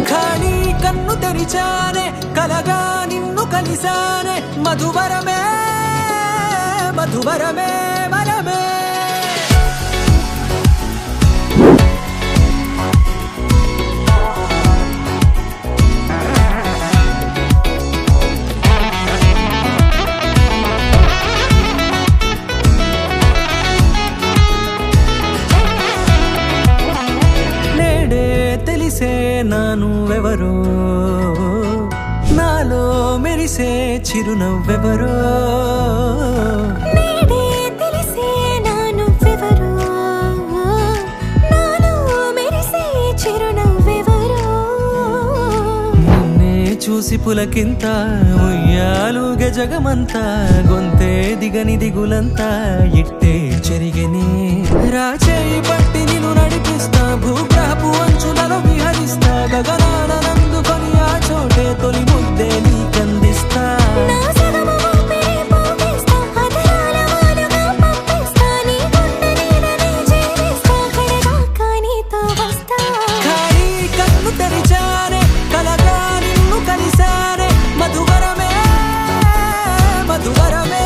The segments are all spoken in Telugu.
ఖాళీ కన్ను తెరిచానే కలగా నిన్ను కలిసానే మధువరమే మధువరమే వరమే తెలిసే నానువెవరో నాలో మెరిసే చిరునవ్వెవరో నేడే తెలిసే నానువెవరో నాలో మెరిసే చిరునవ్వెవరో నిన్నే చూసి పులకింత ఉయ్యాలుగ జగమంతా గొంతే దిగని దిగులంతా ఇట్టే చెరిగని రాచేయి పట్టి నిన్ను నడిపిస్తా భూగ్రహపు అంచులలో విహరిస్తా గగనాన నందుకొని ఆ చోటే తొలి ముద్దే నీకందిస్తా నా సగము ఊపిరి పోగేస్తా అదరాల వాలుగా పంపిస్తా నీ గుండె నీడనే చేరేస్తా కడదాకా నీతో వస్తా ఖాళీ కన్ను తెరిచానే కలగా నిన్ను కలిసానే మధువరమే మధువరమే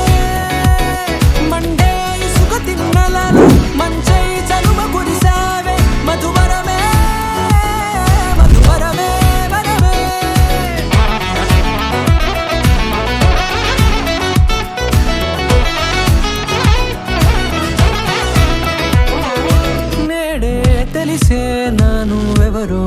మండే ఇసుక తిన్నలలో మంచై చలువ కురిసావే మధువరమే మధువరమే వరమే నేడే తెలిసే నానువెవరో